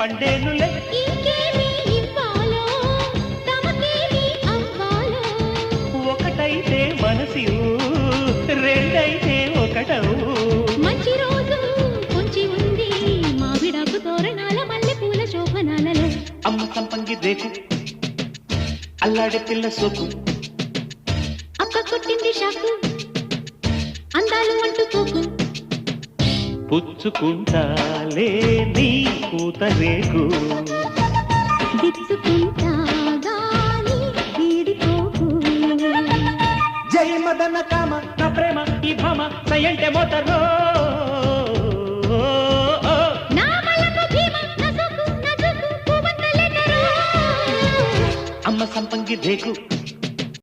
పండేనులే. ఇంకేమి ఇవ్వాలో తమకేమి అవ్వాలో. ఒకటైతే మనసు రెండైతే ఒకటవు. మంచి రోజు కొంచి ఉంది మావిడాకు తోరణాల మల్లె పూల శోభనాలలో. అమ్మ సంపంగి రేకు అల్లాడే పిల్ల సోకు. అక్క కొట్టింది షాకు అందాలు అంటుకోకు. పుచ్చుకుంటాలే నీ పూత రేకు. దిచ్చుకుంటా గాని వీడిపోకు. జై మదన కామ నా ప్రేమ ఈ భామ సయంటే మోతరో. నా మలకు భీమ నా సోకు నా జోకు పువ్వంత లెటరు. అమ్మ సంపంగి రేకు